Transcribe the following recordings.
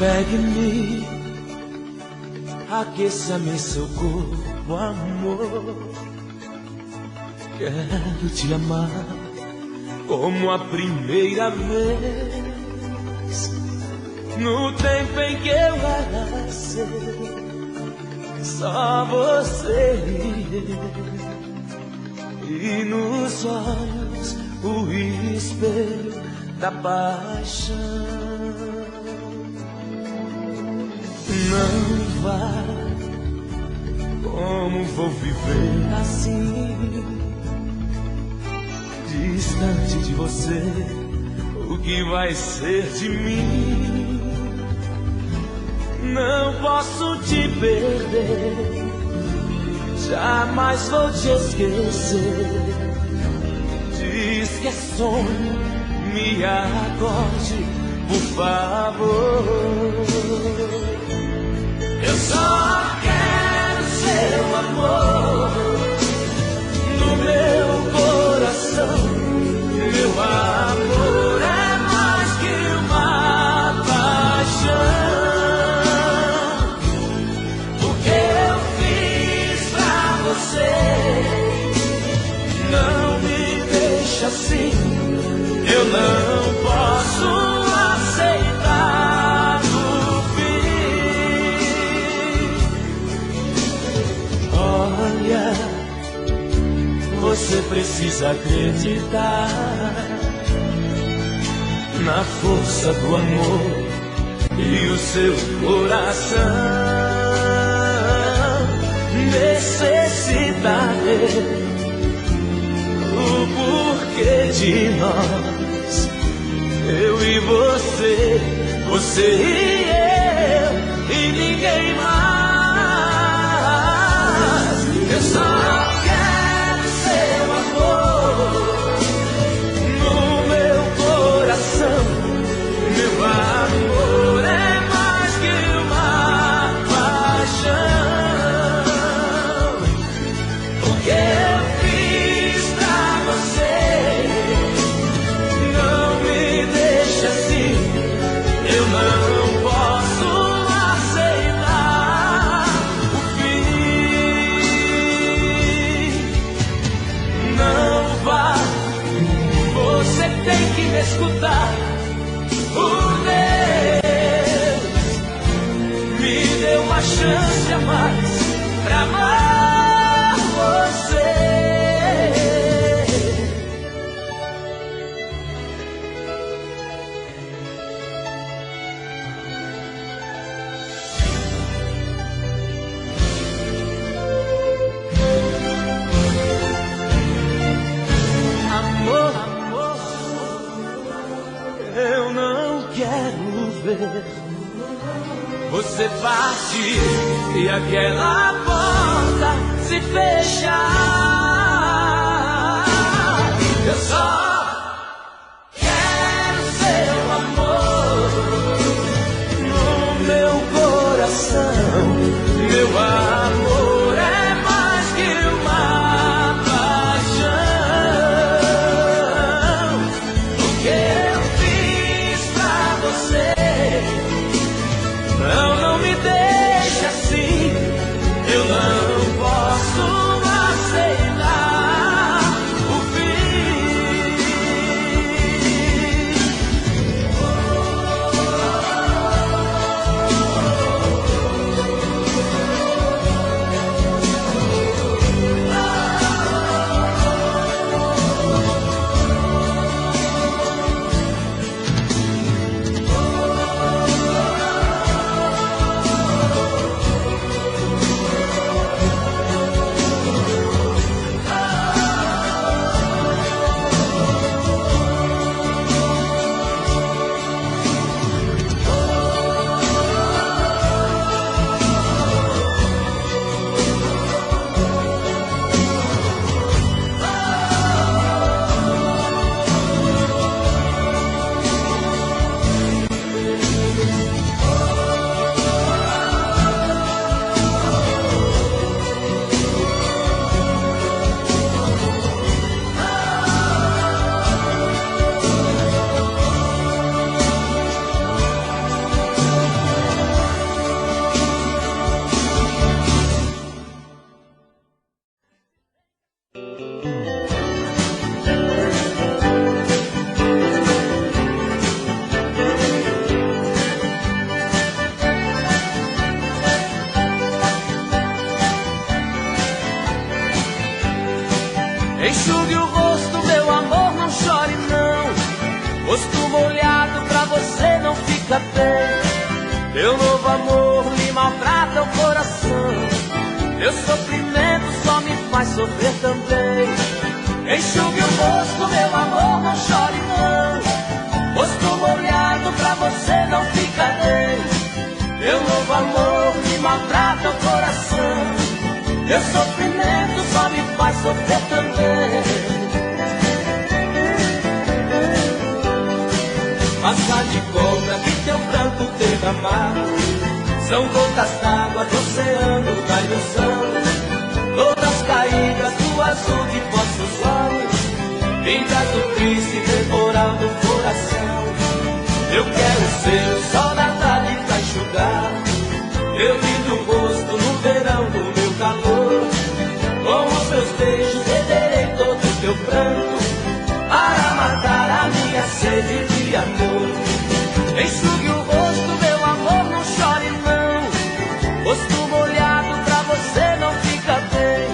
Pegue-me, aqueça-me seu corpo, amor. Quero te amar como a primeira vez, no tempo em que eu era seu, só você e nos olhos o espelho da paixão. Não vá, como vou viver assim, distante de você, o que vai ser de mim? Não posso te perder, jamais vou te esquecer. Diz que é sonho, me acorde, por favor. Eu só quero seu amor no meu coração. Meu amor é mais que uma paixão. O que eu fiz pra você não me deixa assim. Eu não posso aceitar o fim. Olha, você precisa acreditar na força do amor e o seu coração necessita ver o porquê de nós, eu e você, você e eu e ninguém mais. Eu só quero seu amor no meu coração. Meu amor é mais que uma paixão. O que eu fiz pra você não me deixa assim. Eu não posso aceitar o fim. Não vá, você tem que me escutar. Por Deus, me dê uma chance a mais pra amar você. Amor, amor, eu não quero ver você partir e aquela porta se fechar. Eu só quero seu amor no meu coração. Meu amor é mais que uma paixão. O que eu fiz pra você não me deixa assim. Eu não posso aceitar o fim. fica bem. Teu novo amor me maltrata o coração. Teu sofrimento só me faz sofrer também. Enxugue o rosto, meu amor, não chore não. Rosto molhado pra você não fica bem. Teu novo amor me maltrata o coração. Teu sofrimento só me faz sofrer também. Faça de conta que teu pranto derramado são gotas d'água do oceano da ilusão. Todas caídas do azul de vossos olhos, vindas do triste temporal do coração. Eu quero ser o sol da tarde pra enxugar teu lindo rosto no verão do meu calor. Com os meus beijos beberei todo o teu pranto para matar a minha sede de amor. Enxugue o rosto, meu amor, não chore não. Rosto molhado pra você não fica bem.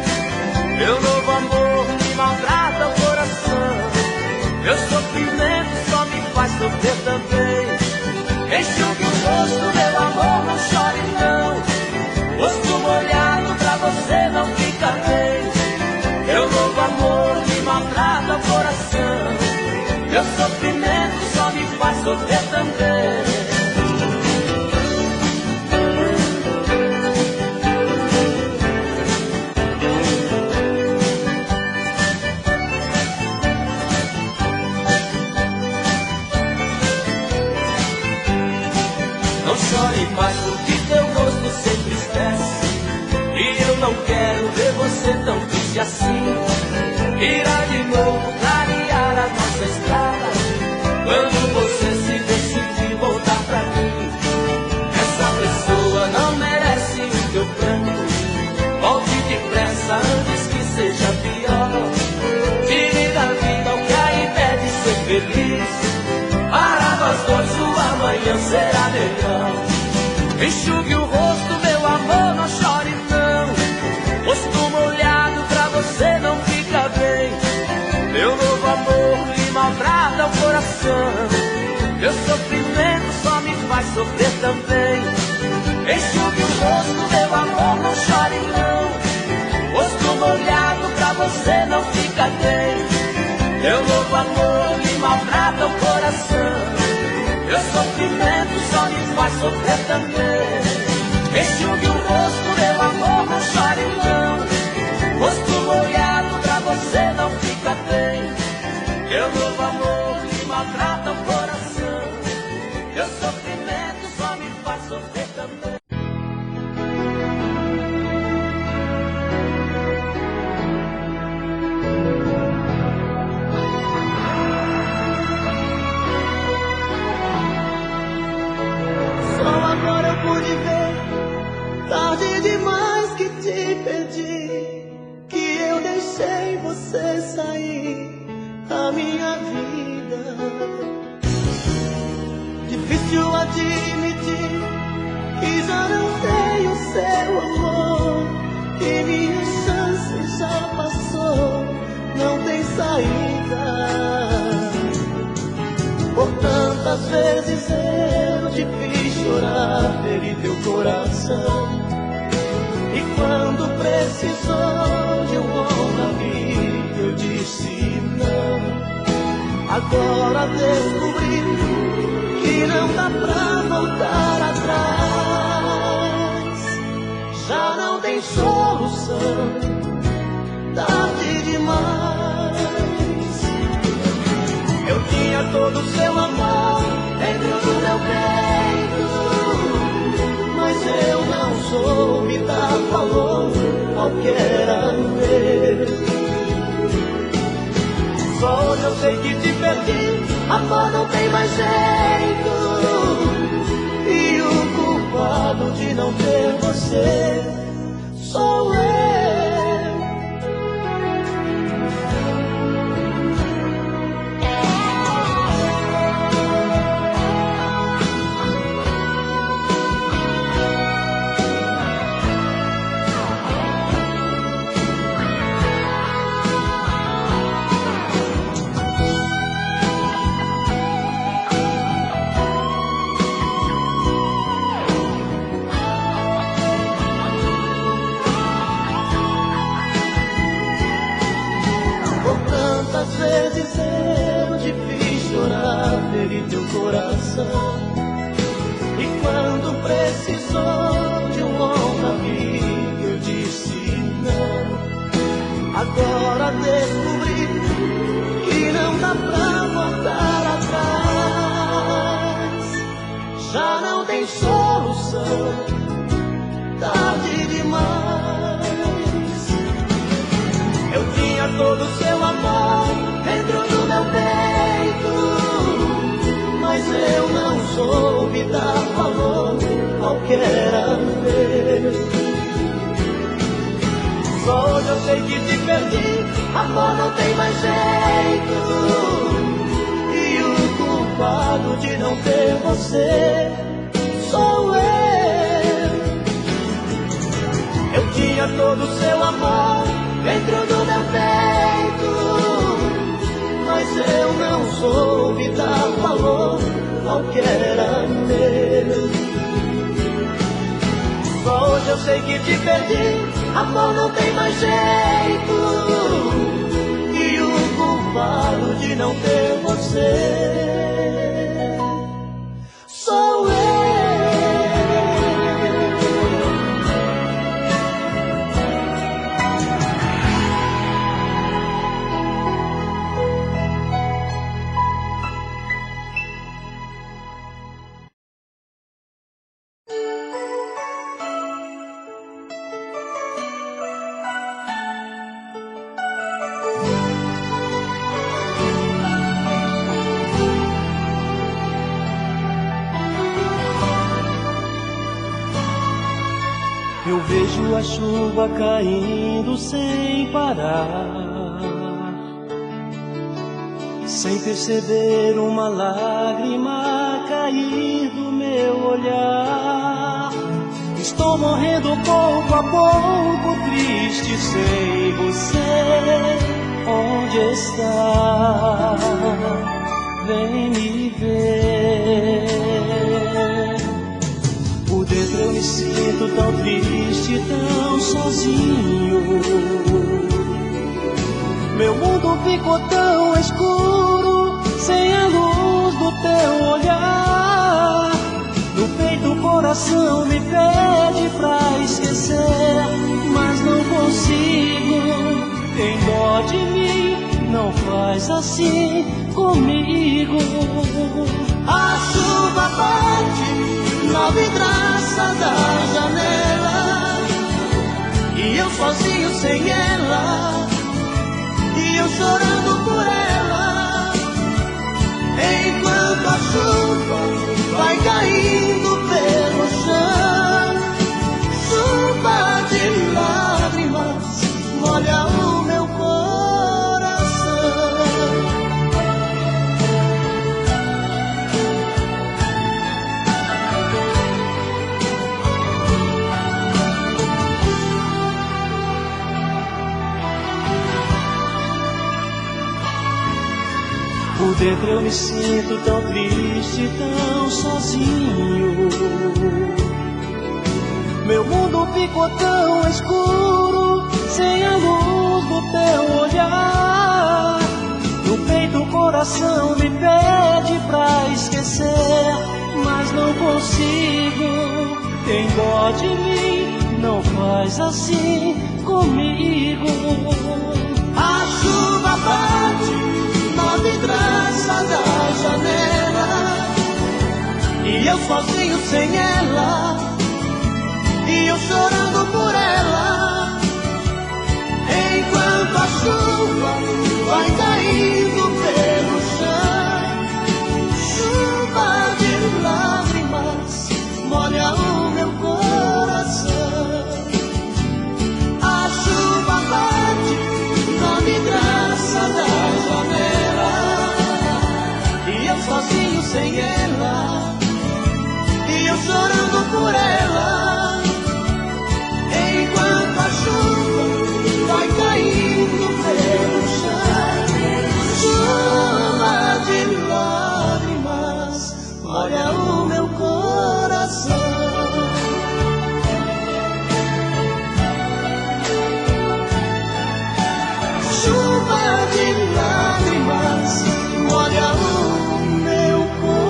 Meu novo amor me maltrata o coração. Meu sofrimento só me faz sofrer também. Enxugue o rosto, meu amor, não chore não. Rosto molhado pra você não fica bem. Meu novo amor me maltrata o coração. Meu sofrimento só me faz sofrer também. Não chore mais porque teu rosto se entristece. E eu não quero ver você tão triste assim. Irá de novo clarear a nossa estrada quando você se decidir voltar pra mim. Essa pessoa não merece o teu pranto. Volte depressa antes que seja pior. Tire da vida o que a impede de ser feliz. Para nós dois o amanhã será melhor. Enxugue o rosto, meu amor, não chore não. Rosto molhado pra você não fica bem. Meu novo amor me maltrata o coração. Meu sofrimento só me faz sofrer também. Enxugue o rosto, meu amor, não chore não. Rosto molhado pra você não fica bem. Meu novo amor me maltrata o coração. Meu sofrimento só me faz sofrer também. Enxugue o rosto, meu amor, não chore não. Rosto molhado pra você não fica bem. Meu novo amor me maltrata o coração. Meu sofrimento só me faz sofrer também. Só agora eu pude ver, tarde demais que te perdi, que eu deixei você sair da minha vida. Difícil admitir que já não tenho seu amor, que minha chance já passou, não tem saída. Por tantas vezes eu te fiz chorar, feri teu coração. E quando precisou de um ombro amigo, eu disse não. Agora descobri que não dá pra voltar atrás. Já não tem solução, tarde demais. Eu tinha todo o seu amor dentro do meu peito, mas eu não soube dar valor ao que era ver. Só hoje eu sei que te perdi, amor não tem mais jeito. E o culpado de não ter você sou eu. já não tem solução, tarde demais. Eu tinha todo o seu amor dentro do meu peito, mas eu não soube dar valor ao que era meu. Só hoje eu sei que te perdi, amor, não tem mais jeito. E o culpado de não ter você sou eu. Eu tinha todo o seu amor dentro do meu peito, mas eu não soube dar valor ao que era meu. Só hoje eu sei que te perdi, amor, não tem mais jeito. E o culpado de não ter você sou eu. Eu vejo a chuva caindo sem parar, sem perceber uma lágrima cair do meu olhar. Estou morrendo pouco a pouco, triste sem você. Onde está? Vem me ver. Por dentro eu me sinto tão triste, tão sozinho. Meu mundo ficou tão escuro, sem a luz do teu olhar. No peito o coração me pede pra esquecer, mas não consigo. Tem dó de mim, não faz assim comigo. A chuva bate na vidraça da janela, e eu sozinho sem ela, e eu chorando por ela. Enquanto a chuva vai caindo pelo chão, chuva de lágrimas molha o meu coração. Por dentro eu me sinto tão triste, tão sozinho. Meu mundo ficou tão escuro, sem a luz do teu olhar. No peito o coração me pede pra esquecer, mas não consigo. Tem dó de mim, não faz assim comigo. A chuva bate na vidraça da janela, e eu sozinho sem ela, e eu chorando por ela. Enquanto a chuva vai caindo pelo chão, chuva de lágrimas molha o meu coração. A chuva bate na vidraça da janela, e eu sozinho sem ela, e eu chorando por ela. Enquanto a chuva vai caindo pelo chão, chuva de lágrimas molha o meu coração. Chuva de lágrimas molha o meu coração.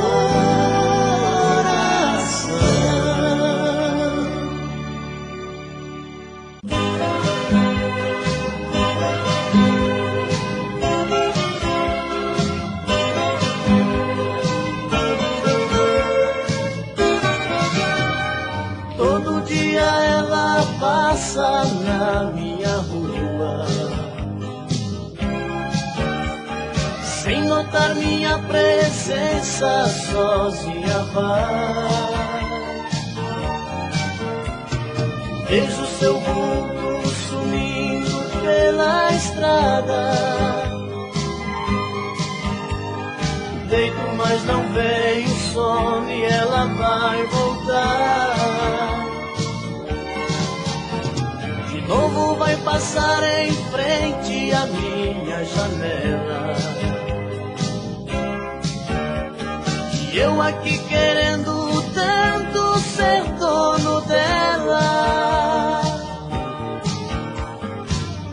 passa na minha rua, sem notar minha presença, sozinha vai. Vejo seu vulto sumindo pela estrada, deito, mas não vem o sono e ela vai voltar. De novo vai passar em frente à minha janela, e eu aqui querendo tanto ser dono dela.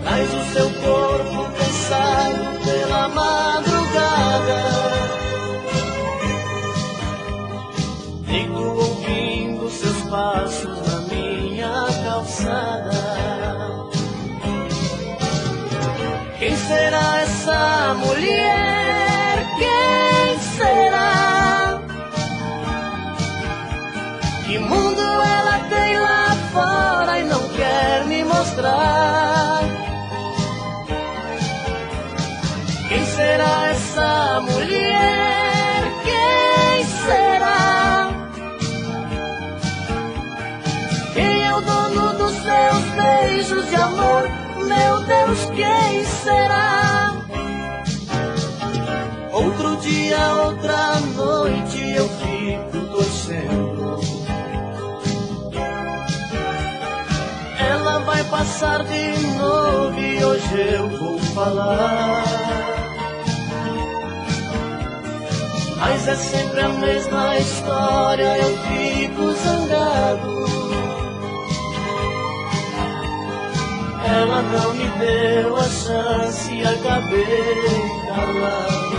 Traz o seu corpo cansado pela madrugada, fico ouvindo seus passos na minha calçada. Quem será essa mulher? Quem será? Que mundo ela tem lá fora e não quer me mostrar? Quem será essa mulher? Quem será? Quem é o dono dos seus beijos de amor? Meu Deus, quem será? Outro dia, outra noite eu fico torcendo. Ela vai passar de novo e hoje eu vou falar. Mas é sempre a mesma história, eu fico zangado. Ela não me deu a chance e acabei calado,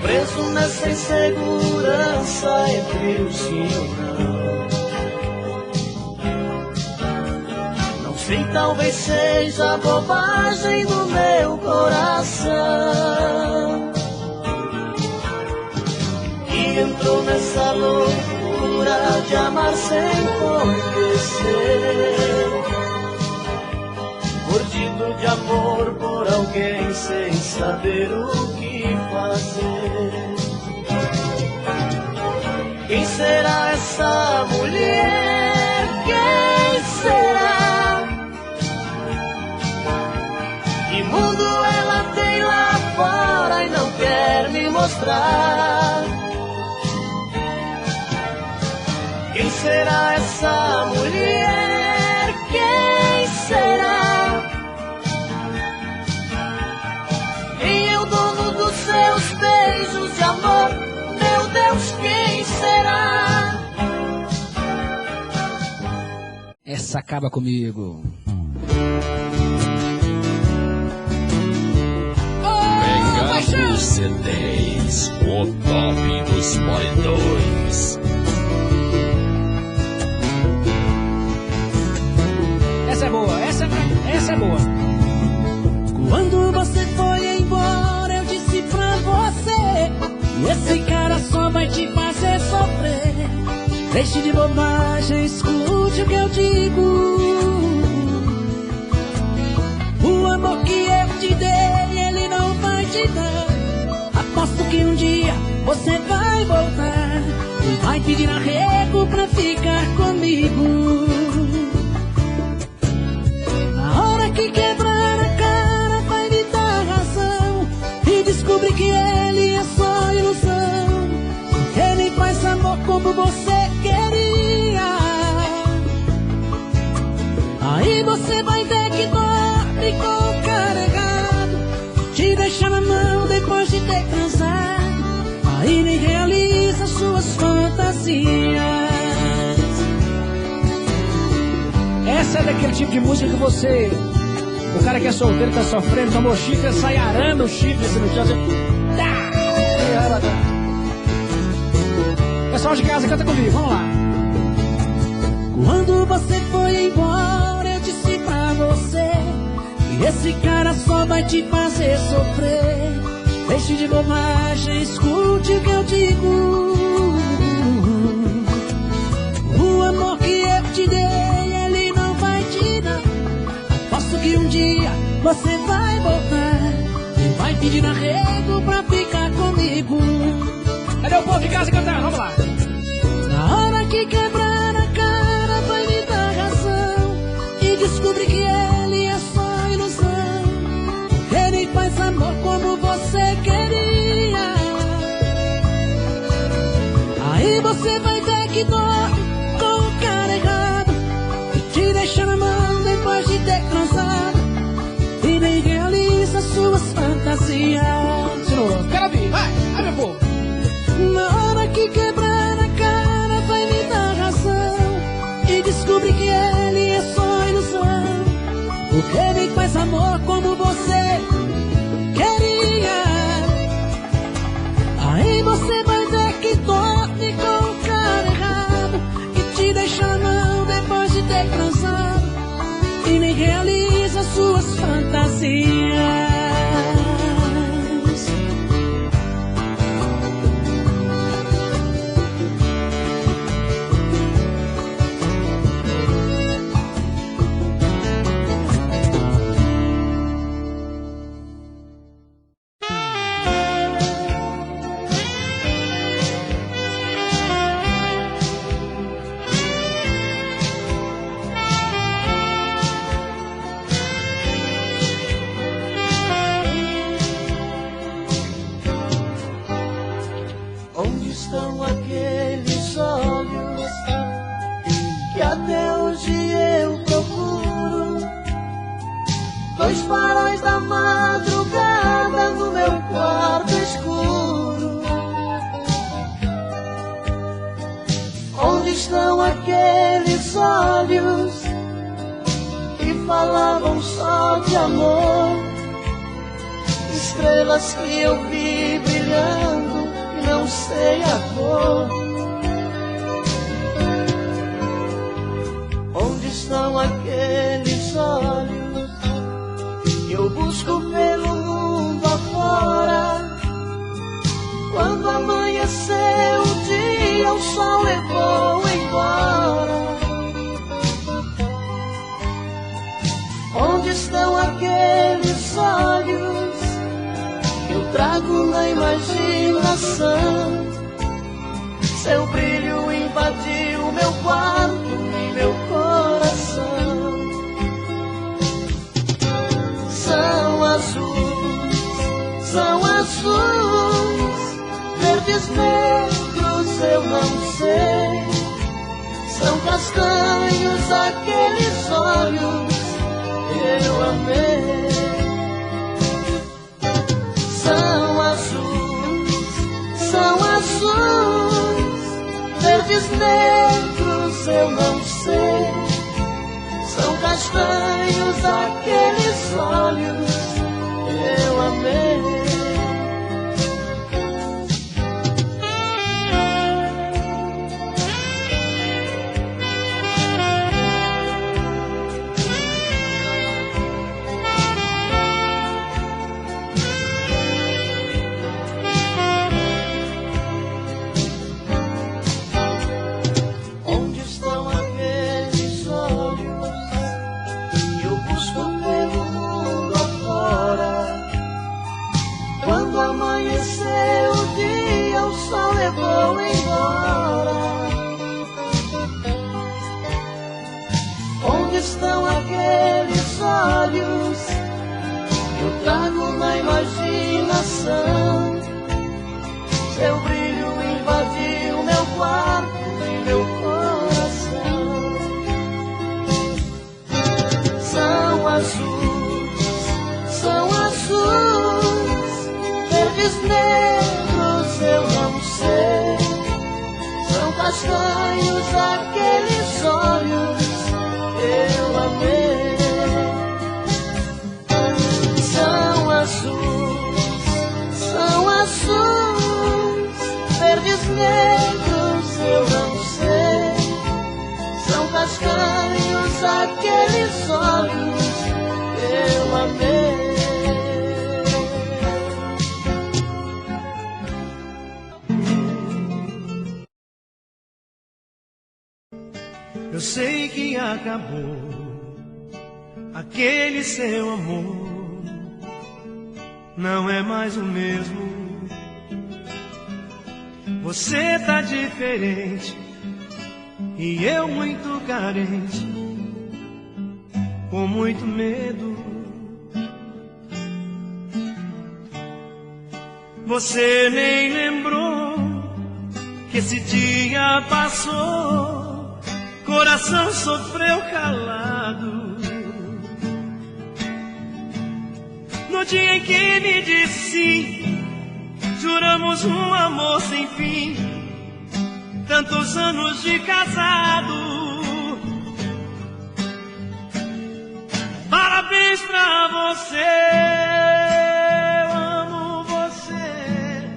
preso nessa insegurança entre o sim ou não. Não sei, talvez seja bobagem do meu coração, que entrou nessa loucura de amar sem conhecer, mordido de amor por alguém sem saber o que fazer. Quem será essa mulher? Quem será? Que mundo ela tem lá fora e não quer me mostrar? Quem será essa mulher? Quem será? Quem é o dono dos seus beijos de amor? Meu Deus, quem será? Essa acaba comigo. Pegando os C10, o top dos paredões. Essa é boa, essa é boa. Quando você foi embora, eu disse pra você: esse cara só vai te fazer sofrer. Deixe de bobagem, escute o que eu digo. O amor que eu te dei, ele não vai te dar. Aposto que um dia você vai voltar e vai pedir arrego pra ficar comigo. Que quebrar a cara vai me dar razão e descobrir que ele é só ilusão. Ele faz amor como você queria. Aí você vai ter que dormir com o carregado, te deixar na mão depois de ter transado. Aí nem realiza suas fantasias. Essa é daquele tipo de música que você... O cara que é solteiro, tá sofrendo, tomou chifre, sai arando o chifre assim no chão. Pessoal de casa, canta comigo, vamos lá. Quando você foi embora, eu disse pra você: e esse cara só vai te fazer sofrer. Deixe de bobagem, escute o que eu digo. O amor que eu de casa cantando, vamos lá. Na hora que quebrar a cara vai me dar razão e descobrir que ele é só ilusão. Ele faz amor como você queria. Aí você vai ter que dormir com o cara errado e te deixa na mão depois de ter transado e nem realiza suas fantasias. De novo, quero ouvir, vai, meu povo. Na hora que quebrar a cara vai me dar razão e descobrir que ele é só ilusão, porque ele faz amor como você queria. Aí você vai ter que dormir com o cara errado e te deixa na mão depois de ter transado e nem realiza suas fantasias. Onde estão aqueles olhos que até hoje eu procuro? Dois faróis da madrugada no meu quarto escuro. Onde estão aqueles olhos que falavam só de amor? Estrelas que eu vi brilhando, não sei a cor. Onde estão aqueles olhos que eu busco pelo mundo afora? Quando amanheceu o dia, o sol levou embora. Onde estão aqueles olhos que eu trago na imaginação? Seu brilho invadiu meu quarto e meu coração. São azuis, verdes, negros, eu não sei. São castanhos aqueles olhos que eu amei. São azuis, verdes, negros, eu não sei. São castanhos aqueles olhos que eu amei. Amanheceu o dia, o sol levou embora. Onde estão aqueles olhos que eu trago na imaginação? Seu brilho invadiu meu quarto e meu coração. São azuis, verdes, negros, eu não sei. São castanhos aqueles olhos que eu amei. São azuis, verdes, negros, eu não sei. São castanhos aqueles olhos que eu amei. Eu sei que acabou aquele seu amor, não é mais o mesmo. Você tá diferente e eu muito carente, com muito medo. Você nem lembrou que esse dia passou, coração sofreu calado. No dia em que me disse sim, juramos um amor sem fim, tantos anos de casado. Parabéns pra você, eu amo você.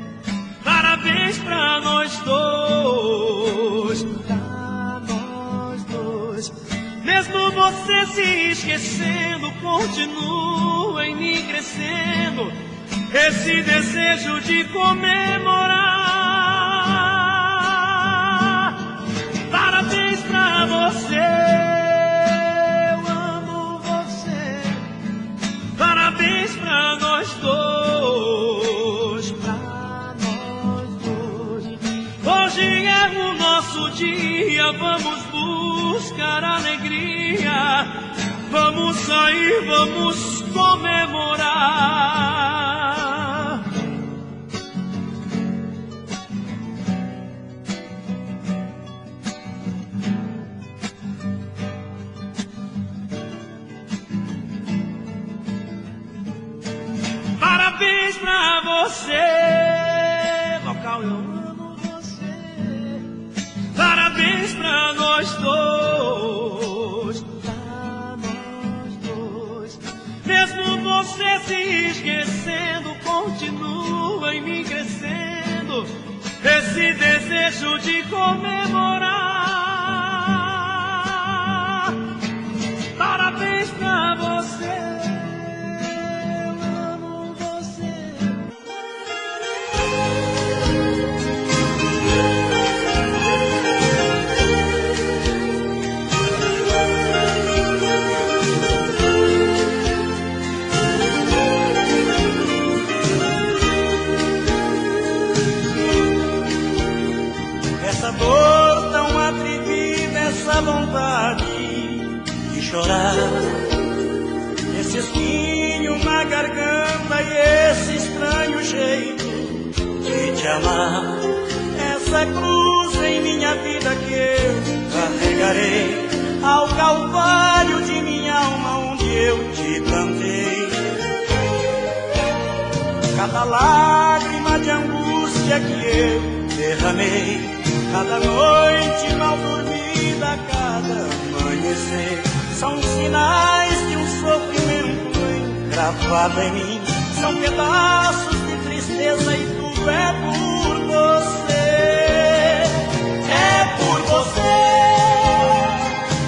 Parabéns pra nós dois, pra nós dois. Mesmo você se esquecendo, continua em mim crescendo esse desejo de comemorar. Parabéns pra você, eu amo você. Parabéns pra nós dois, pra nós dois. Hoje é o nosso dia, vamos buscar alegria, vamos sair, vamos comemorar. Parabéns pra você, vocal, eu amo você. Parabéns pra nós dois, pra nós dois. Mesmo você se esquecendo, continua em mim crescendo esse desejo de comemorar. Parabéns pra você. Essa dor tão atrevida, essa vontade de chorar, esse espinho na garganta e esse estranho jeito de te amar, essa cruz em minha vida que eu carregarei ao calvário de minha alma onde eu te plantei. Cada lágrima de angústia que eu derramei, cada noite mal dormida, cada amanhecer, são sinais de um sofrimento engravado em mim. São pedaços de tristeza e tudo é por você. É por você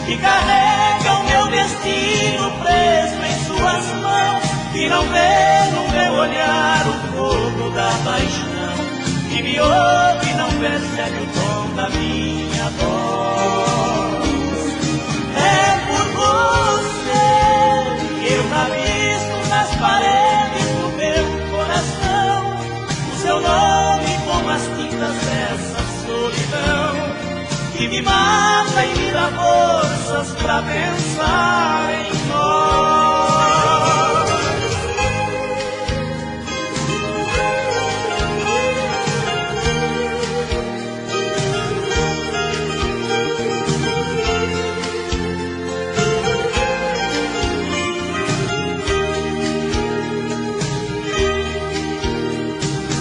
que carrega o meu destino preso em suas mãos, que não vê no meu olhar o fogo da paixão, que me ouve e não percebe o tom da minha voz. É por você que eu rabisco nas paredes do meu coração o seu nome com as tintas dessa solidão, que me mata e me dá forças pra pensar em nós.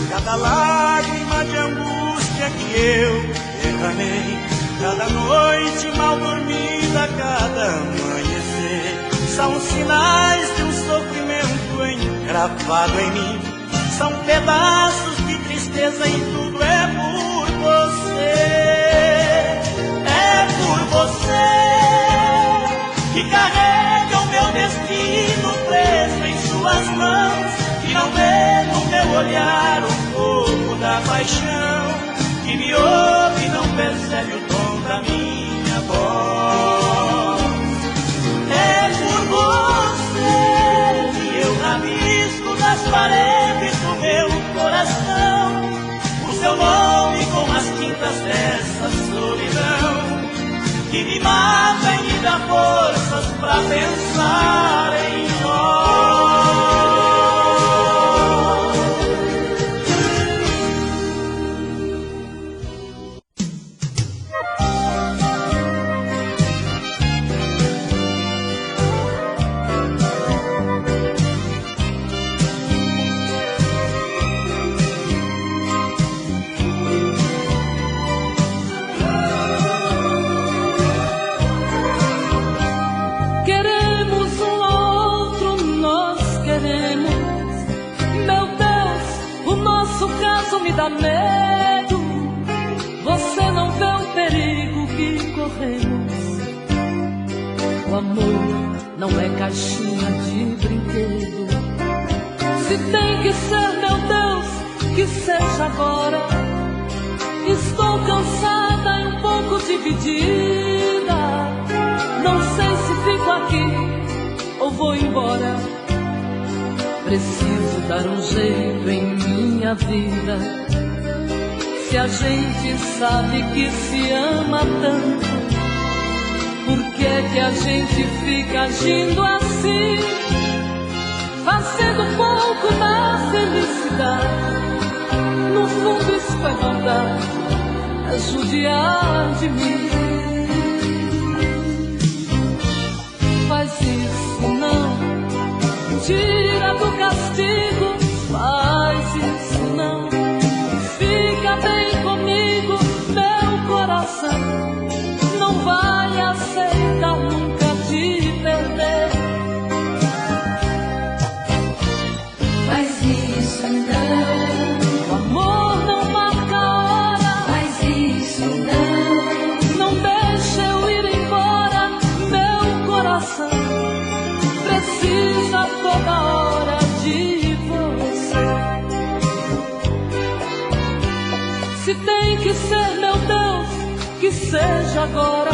Cada lágrima de angústia que eu derramei, cada noite mal dormida, cada amanhecer, são sinais de um sofrimento engravado em mim. São pedaços de tristeza e tudo é por você. É por você que carrega o meu destino preso em suas mãos, que não vê no meu olhar o fogo da paixão, que me ouve e não percebe o tom da minha voz. É por você que eu rabisco nas paredes do meu coração o seu nome com as que me mata e me dá forças pra pensar em nós. Me dá medo, você não vê o perigo que corremos. O amor não é caixinha de brinquedo. Se tem que ser, meu Deus, que seja agora. Estou cansada e um pouco dividida. Não sei se fico aqui ou vou embora. Preciso dar um jeito em minha vida. Se a gente sabe que se ama tanto, por que é que a gente fica agindo assim? Fazendo pouco da felicidade. No fundo isso é maldade, é judiar de mim. Faz isso não, tira do castigo, faz isso não. Fica bem comigo, meu coração não vai aceitar nunca te perder. Faz isso não, o amor não marca a hora. Faz isso não, não deixa eu ir embora, meu coração precisa toda hora de você. Se tem que ser, meu Deus, que seja agora.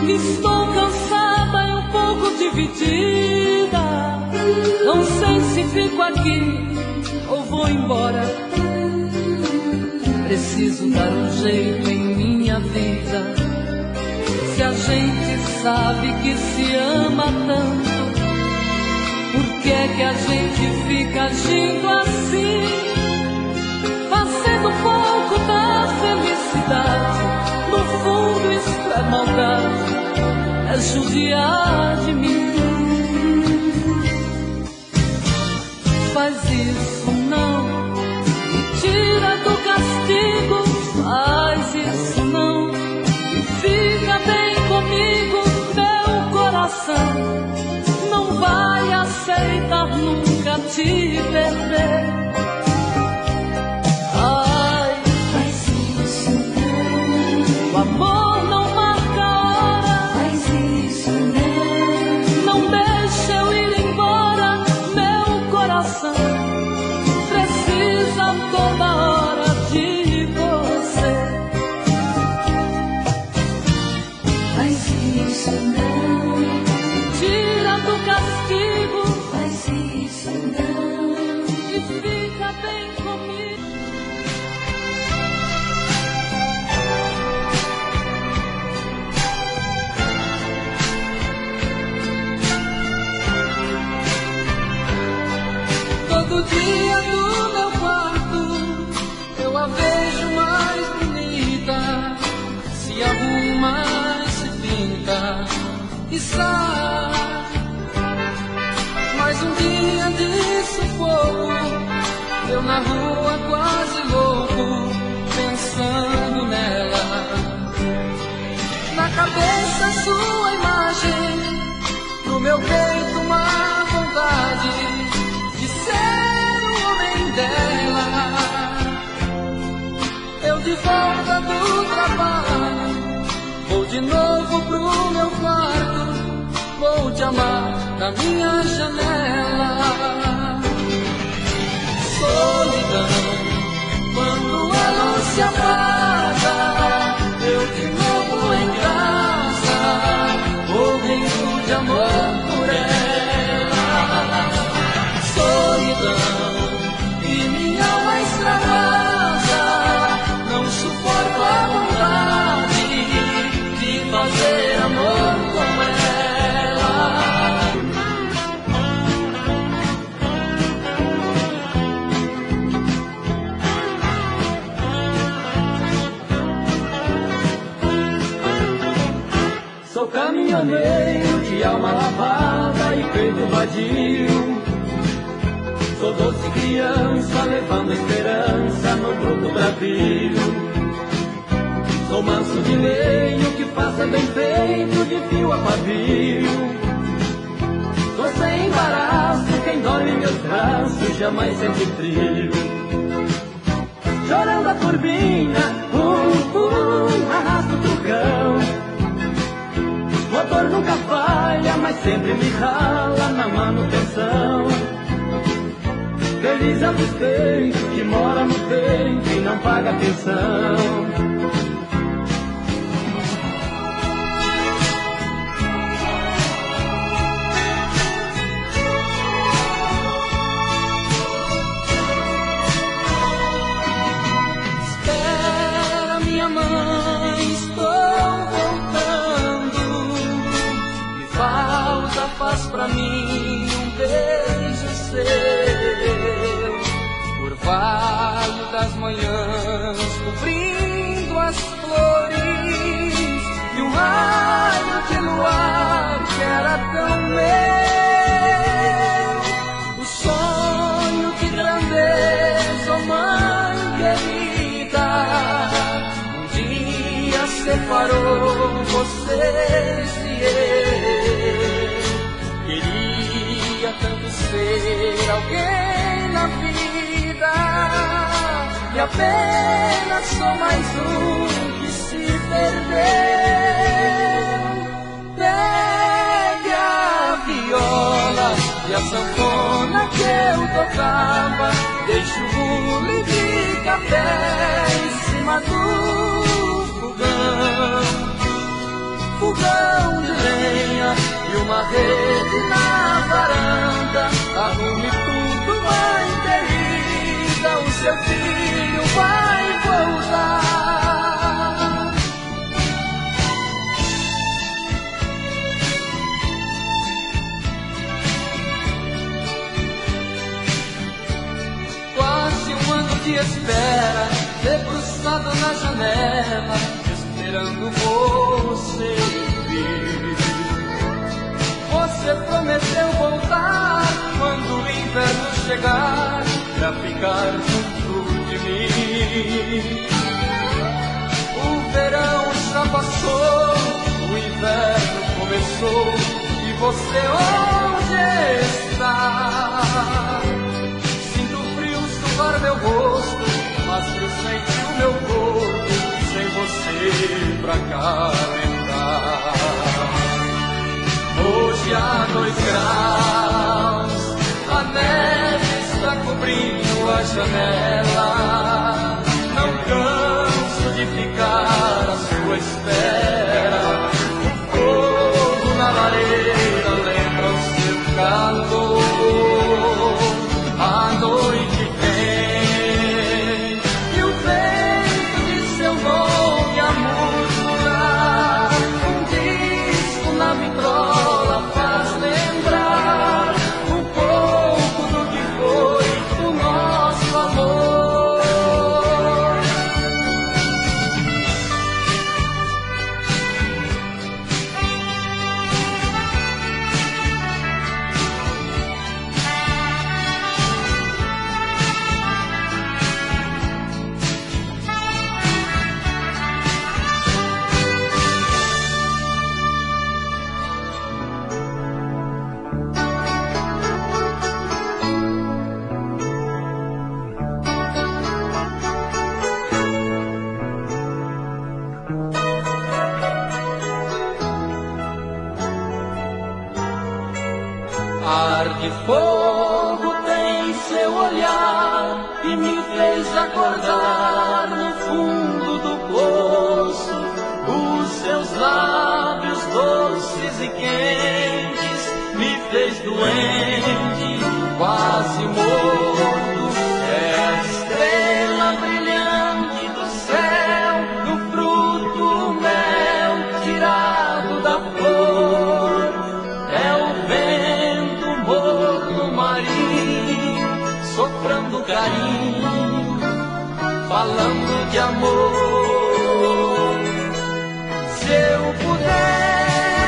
Estou cansada e um pouco dividida. Não sei se fico aqui ou vou embora. Preciso dar um jeito em minha vida. Se a gente sabe que se ama tanto, por que é que a gente fica agindo assim? Fazendo pouco da felicidade. No fundo isso é maldade, é judiar de mim. Faz isso não, me tira do castigo. Faz isso não, e fica bem comigo, meu coração não vai aceitar nunca te perder. Ai, faz isso não, o amor não marca a hora. Faz isso não, não deixa eu ir embora, meu coração precisa toda hora de você. Faz isso não, Tira do castigo, faz isso não, e fica bem comigo. Todo dia no meu quarto eu a vejo mais bonita. Se arruma e se pinta e sai. Mais um dia de sufoco, eu na rua quase louco, pensando nela. Na cabeça sua imagem, no meu peito uma vontade de ser o homem dela. Eu de volta do trabalho, vou de novo pro meu quarto, vou te amar na minha janela. Solidão, quando a luz se apaga, eu de novo em casa, morrendo de amor por ela. Solidão, e minha alma extravasa, não suporto a vontade de fazer Sou caminhoneiro de alma lavada e peito vadio. Sou doce criança levando esperança no bruto bravio. Sou manso de leio que passa bem feito de fio a pavio. Sou sem embaraço, quem dorme em meus braços jamais sente frio. Chorando a turbina, arrasta o trucão. Motor nunca falha, mas sempre me rala na manutenção. Feliz é o despeito que mora no peito e não paga atenção. Faz pra mim um beijo seu, orvalho das manhãs cobrindo as flores, e um raio de luar que era tão meu. O sonho de grandeza, oh mãe querida, um dia separou vocês e eu. Queria tanto ser alguém na vida, e apenas sou mais um que se perdeu. Pegue a viola e a sanfona que eu tocava, deixo o bule de café em cima do fogão. Fogão de lenha e uma rede na varanda. Arrume tudo, mãe querida, o seu filho vai voltar. Quase um ano de espera, debruçado na janela, esperando você vir. Você prometeu voltar quando o inverno chegar, pra ficar junto de mim. O verão já passou, o inverno começou, e você onde está? Sinto frio suar meu rosto, mas frio sente o meu corpo, sem você pra calentar. Hoje há 2 graus, a neve está cobrindo a janela. Não canso de ficar à sua espera. O fogo na lareira lembra o seu calor. A noite vem e o vento de seu nome a murmurar. Um disco na vitrola faz lembrar um pouco do que foi o nosso amor. Ar de fogo tem seu olhar e me fez acordar no fundo do poço. Os seus lábios doces e quentes me fez doente, quase morto. É a estrela brilhante do céu, do fruto mel tirado da flor. É o vento morno marinho soprando carinho, falando de amor. Se eu puder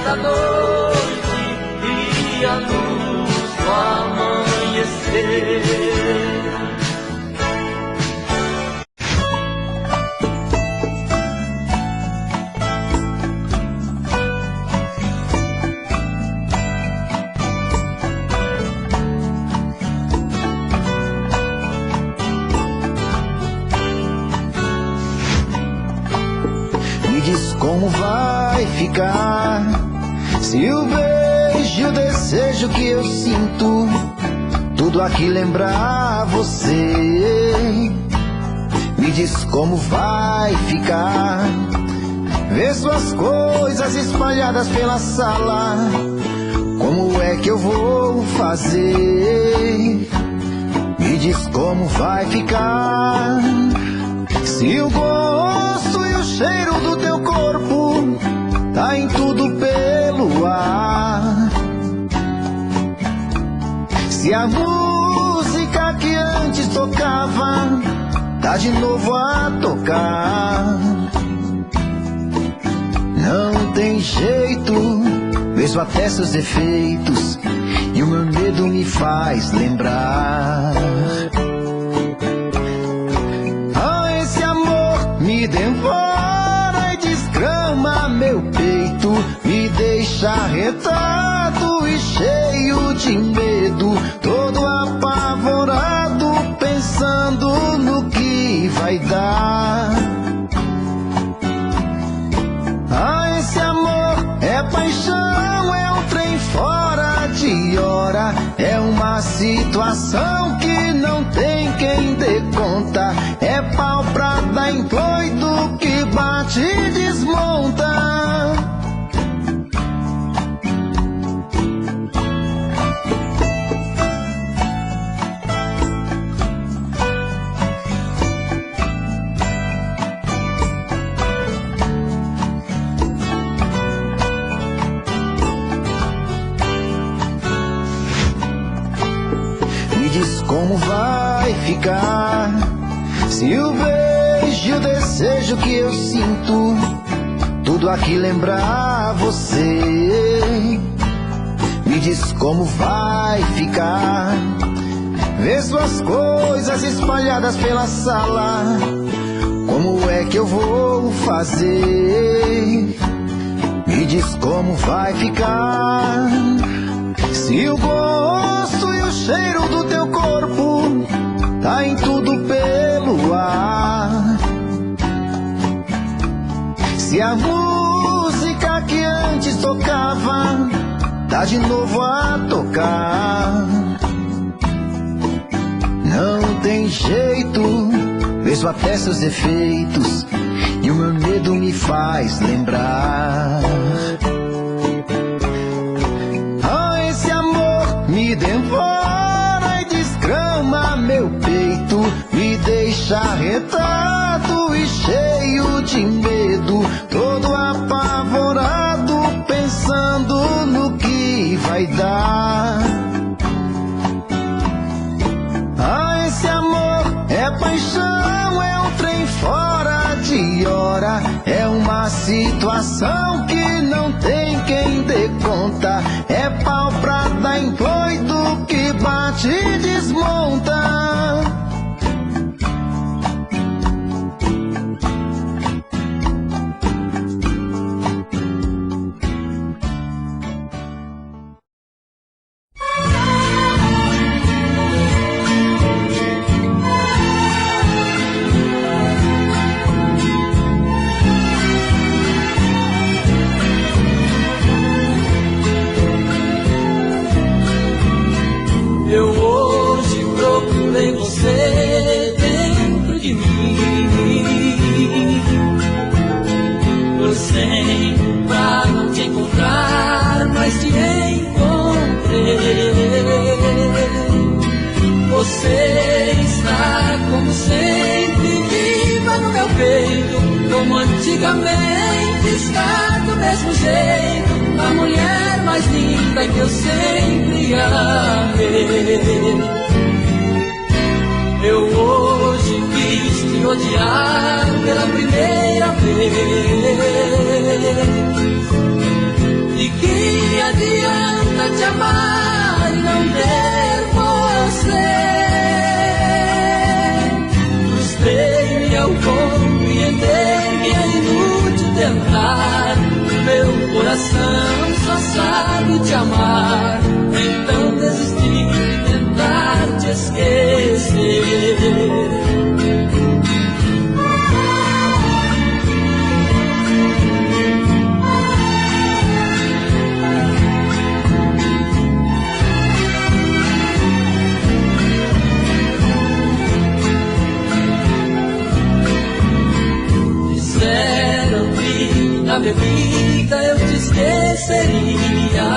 da noite e a luz do amanhecer. Diz como vai ficar se o beijo e o desejo que eu sinto tudo aqui lembrar você. Me diz como vai ficar ver suas coisas espalhadas pela sala. Como é que eu vou fazer? Me diz como vai ficar se o gosto e o cheiro do teu corpo tá em tudo pelo ar. Se a música que antes tocava tá de novo a tocar. Não tem jeito, vejo até seus defeitos e o meu medo me faz lembrar. Me devora e desgrama meu peito, me deixa arretado e cheio de medo, todo apavorado, pensando no que vai dar. Ah, esse amor é paixão, é um trem fora de hora, é uma situação que não tem quem dê conta, é pau pra dar em doido que bate e desmonta. Me diz como vai ficar se o beijo e o desejo que eu sinto tudo aqui lembrar você. Me diz como vai ficar ver suas coisas espalhadas pela sala. Como é que eu vou fazer? Me diz como vai ficar se o gosto e o cheiro do teu corpo tá em tudo pelo ar. Se a música que antes tocava tá de novo a tocar. Não tem jeito, vejo até seus defeitos e o meu medo me faz lembrar. Ah, esse amor me devora e desgrama meu peito, me deixa arretado e cheio de medo, todo apavorado, pensando no que vai dar. Ah, esse amor é paixão, é um trem fora de hora, é uma situação que não tem quem dê conta, é pau pra dar em doido que bate e desmonta. Eu hoje procurei você dentro de mim, torcei pra não te encontrar, mas te encontrei. Você está como sempre viva no meu peito, como antigamente está do mesmo jeito, a mulher mais linda que eu sempre amei. Eu hoje quis te odiar pela primeira vez, e te amar e não ter você. Frustrei-me ao compreender que é inútil tentar. Meu coração só sabe te amar. Então desisti de tentar te esquecer. Na bebida eu te esqueceria.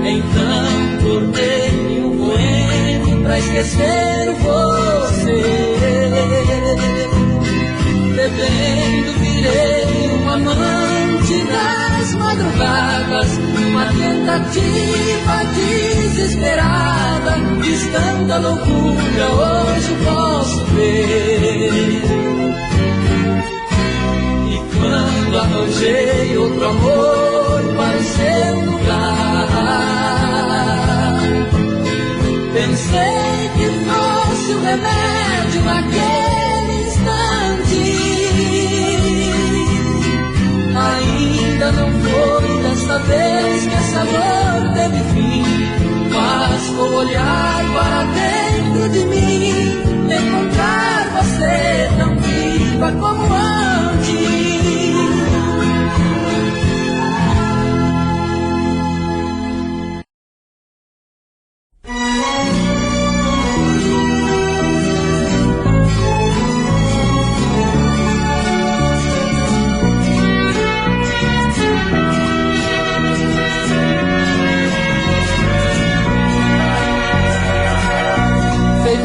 Então tornei um poema pra esquecer você. Bebendo virei um amante das madrugadas, uma tentativa desesperada. Distante da loucura hoje posso ver. Quando arranjei outro amor para o seu lugar, pensei que fosse o remédio naquele instante. Ainda não foi desta vez que essa dor teve fim, mas vou olhar para dentro de mim, encontrar você tão viva como antes.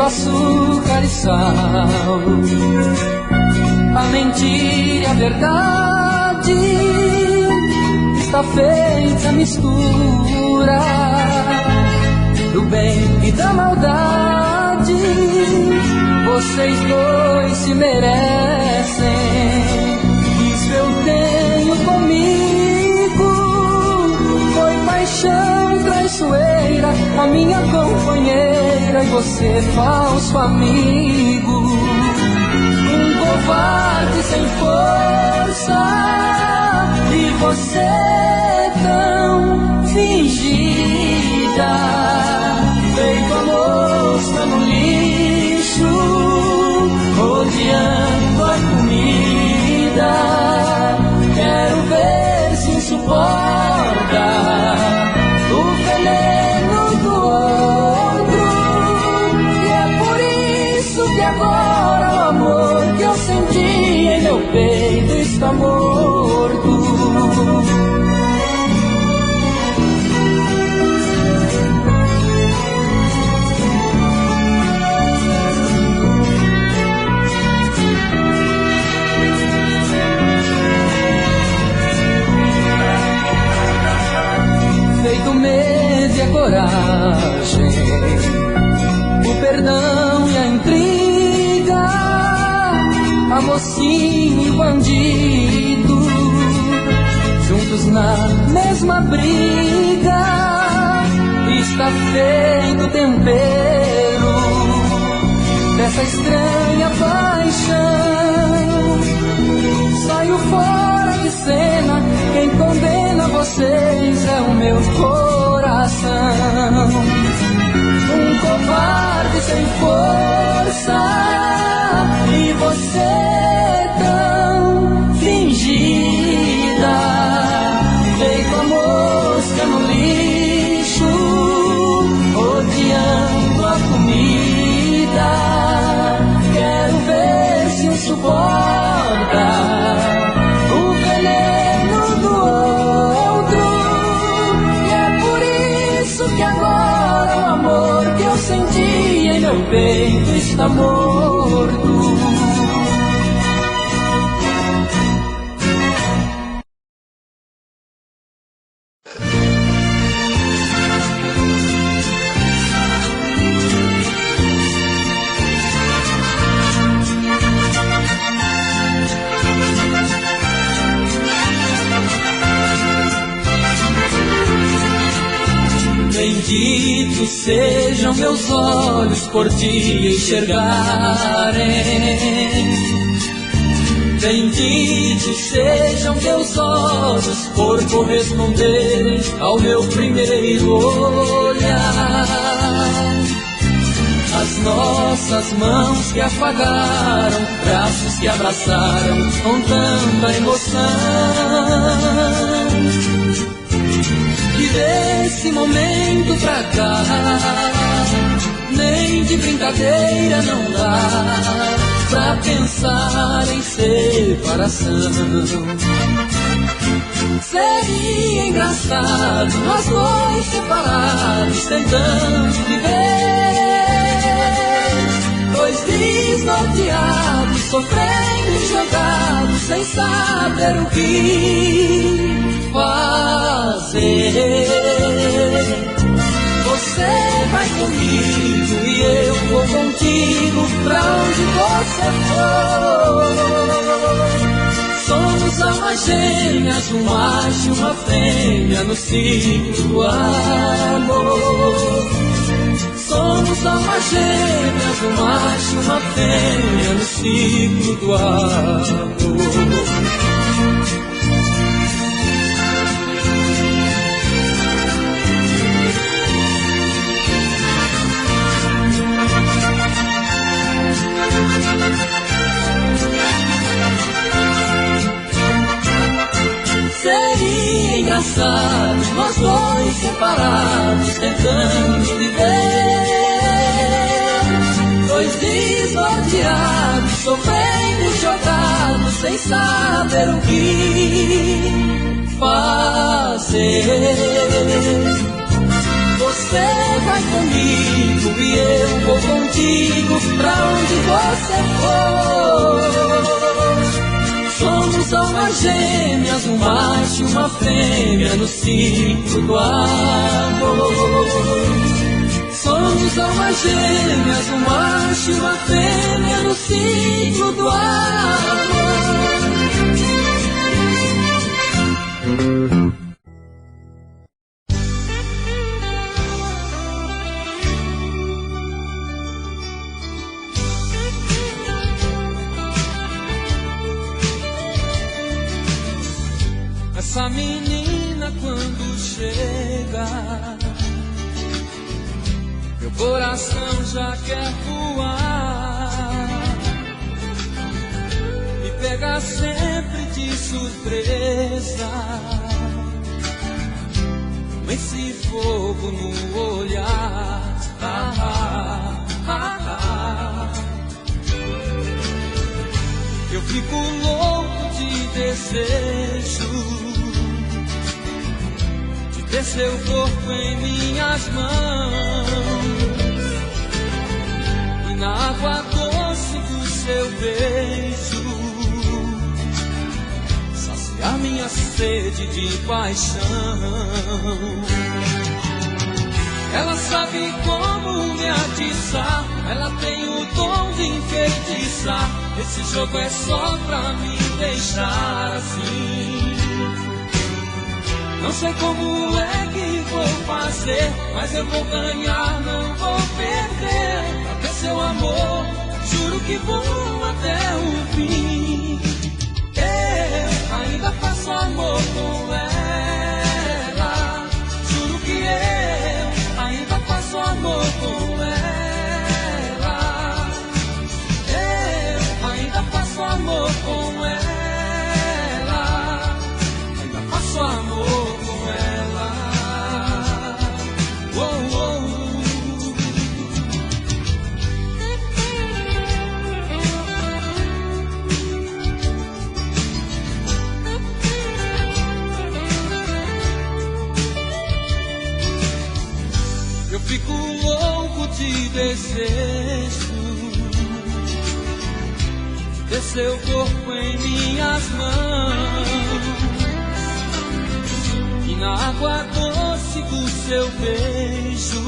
Açúcar e sal, a mentira e a verdade, está feita a mistura do bem e da maldade. Vocês dois se merecem, isso eu tenho comigo. Foi paixão traiçoeira, a minha companheira, e você falso amigo. Um covarde sem força, e você tão fingida, feito a mosca no lixo, odiando a comida. Quero ver se suporta o veneno do outro, e é por isso que agora o amor que eu senti em meu peito está morto. Feito medo e a coragem, o perdão e a intriga, a mocinha e o bandido, juntos na mesma briga, está feito o tempero dessa estranha paixão. Saiu fora de cena, quem condena vocês é o meu coração. Um covarde sem força, e você tão fingida, feito a mosca no lixo, odiando a comida. Quero ver se suporta o veneno do outro, e é por isso que agora o amor que eu senti em meu peito está morto. Benditos sejam meus olhos por te enxergarem. Benditos sejam meus olhos por corresponder ao meu primeiro olhar. As nossas mãos que afagaram, braços que abraçaram com tanta emoção. E desse momento pra cá, nem de brincadeira não dá pra pensar em separação. Seria engraçado nós dois separados tentando viver, dois desnorteados, sofrendo e jogados sem saber o que fazer. Você vai comigo e eu vou contigo pra onde você for. Somos almas gêmeas, um macho e uma fêmea no ciclo do amor. Somos almas gêmeas, um macho e uma fêmea no ciclo do amor. Seria engraçado nós dois separados tentando viver, dois desnorteados, sofrendo e jogados sem saber o que fazer. Você vai comigo e eu vou contigo pra onde você for. Somos almas gêmeas, um macho e uma fêmea no ciclo do amor. Somos almas gêmeas, um macho e uma fêmea no ciclo do amor. Essa menina quando chega, meu coração já quer voar. Me pega sempre de surpresa, com esse fogo no olhar. Eu fico louco de desejo ter seu corpo em minhas mãos e na água doce do seu beijo saciar minha sede de paixão. Ela sabe como me atiçar, ela tem o dom de enfeitiçar. Esse jogo é só pra me deixar assim. Não sei como é que vou fazer, mas eu vou ganhar, não vou perder. Pra ter seu amor, juro que vou até o fim. Eu ainda faço amor com ela, juro que eu ainda faço amor com ela. Eu ainda faço amor com ela, ainda faço amor. Eu fico louco de desejo ter seu corpo em minhas mãos e na água doce do seu beijo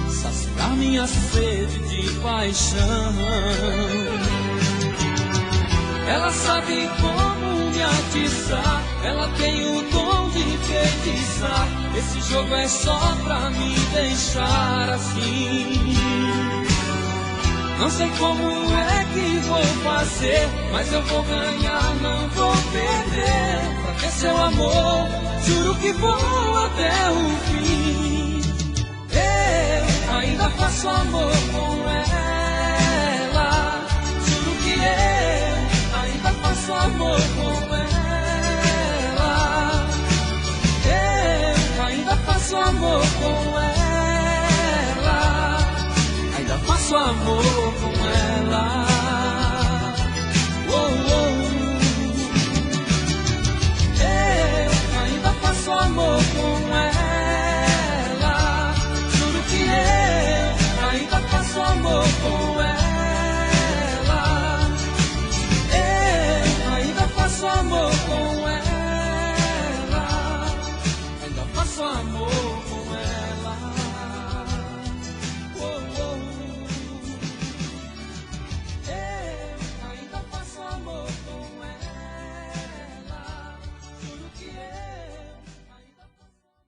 saciar minha sede de paixão. Ela sabe como me atiçar, ela tem o dom de enfeitiçar. Esse jogo é só pra me deixar assim. Não sei como é que vou fazer, mas eu vou ganhar, não vou perder. Pra ter seu amor, juro que vou até o fim. Eu ainda faço amor com ela. Juro que eu ainda faço amor com ela. Eu ainda faço amor com ela. Ainda faço amor com ela. Oh, oh. Eu ainda faço amor com ela. Juro que eu ainda faço amor com ela. Eu ainda faço amor com ela. Ainda faço amor com ela. Oh, oh. Eu ainda faço amor com ela. Juro que eu ainda faço amor.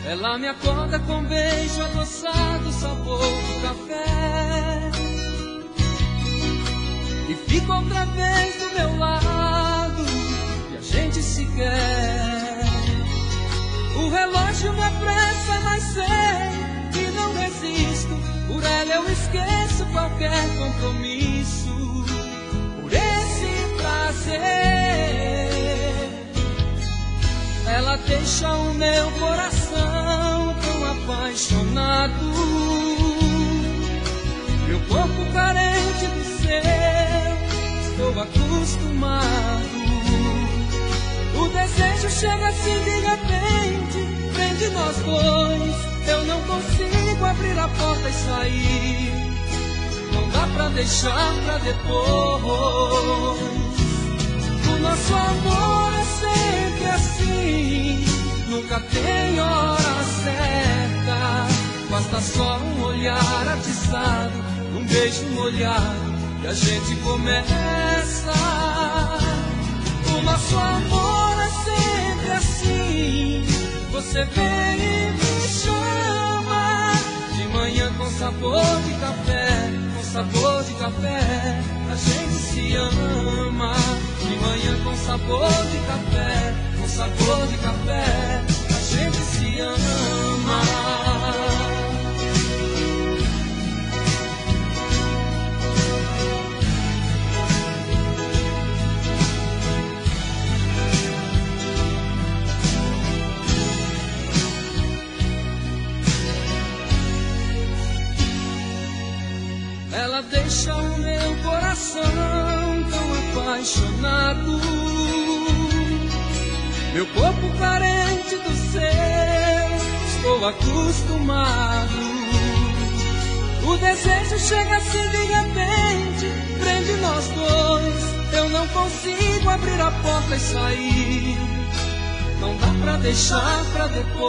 Ela me acorda com beijo adoçado, sabor do café, e fica outra vez do meu lado, e a gente se quer. O relógio me apressa, mas sei que não resisto. Por ela eu esqueço qualquer compromisso, por esse prazer. Ela deixa o meu coração tão apaixonado, meu corpo carente do seu, estou acostumado. O desejo chega assim de repente, prende nós dois. Eu não consigo abrir a porta e sair, não dá pra deixar pra depois. O nosso amor é sempre assim, nunca tem hora certa. Basta só um olhar atiçado, um beijo molhado, e a gente começa. O nosso amor é sempre assim, você vem e me chama. De manhã com sabor de café, com sabor de café, a gente se ama. De manhã com sabor de café, com sabor de café, a gente se ama. Ela deixa o meu coração tão apaixonado, meu corpo carente do seu, estou acostumado. O desejo chega assim de repente, prende nós dois. Eu não consigo abrir a porta e sair, não dá pra deixar pra depois.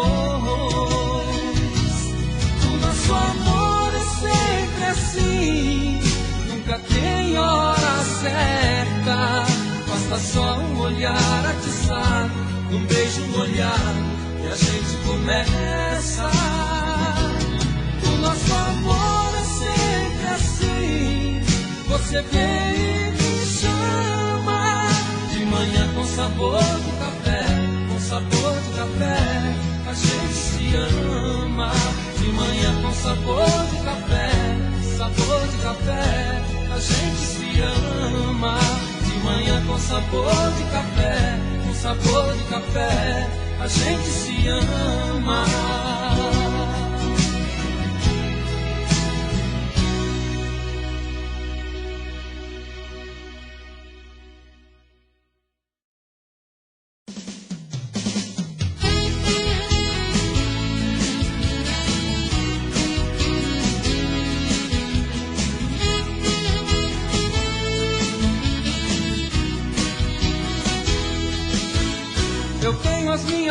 O nosso amor é sempre assim, nunca tem hora certa. Basta só um olhar atiçado, um beijo molhado, e a gente começa. O nosso amor é sempre assim, você vem e me chama. De manhã com sabor de café, com sabor de café, a gente se ama. De manhã com sabor de café, sabor de café, a gente se ama. De manhã com sabor de café, com sabor de café, a gente se ama.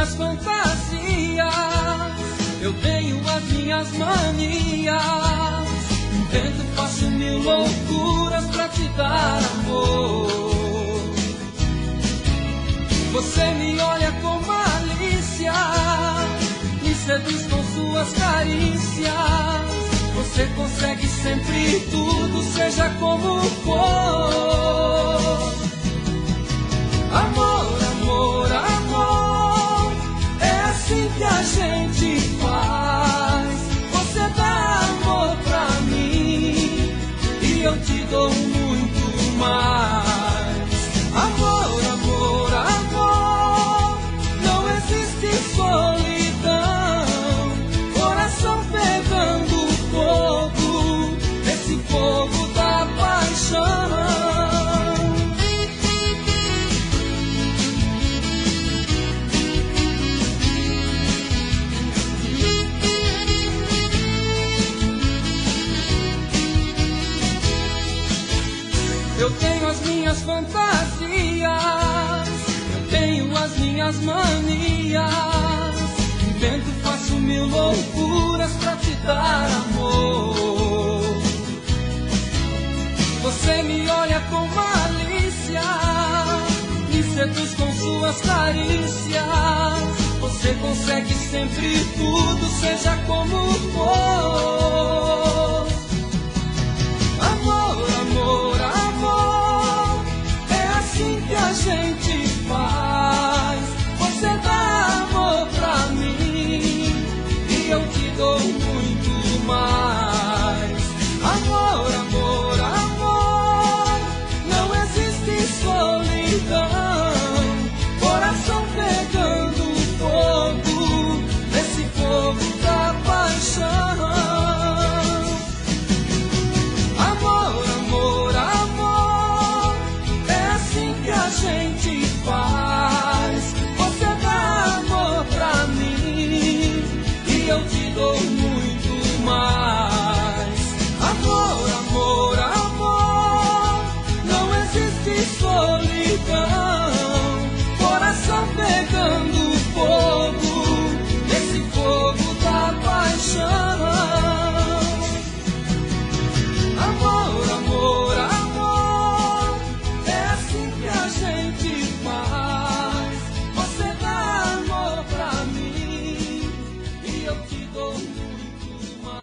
minhas fantasias, eu tenho as minhas manias. Invento, faço mil loucuras pra te dar amor. Você me olha com malícia, me seduz com suas carícias. Você consegue sempre tudo, seja como for. Amor, amor, amor, é assim que a gente faz. Você dá amor pra mim e eu te dou muito mais. Amor, amor, amor, não existe solidão. Coração pegando fogo, esse fogo da paixão. Eu tenho as minhas fantasias, eu tenho as minhas manias. Invento, faço mil loucuras pra te dar amor. Você me olha com malícia, me seduz com suas carícias. Você consegue sempre tudo, seja como for.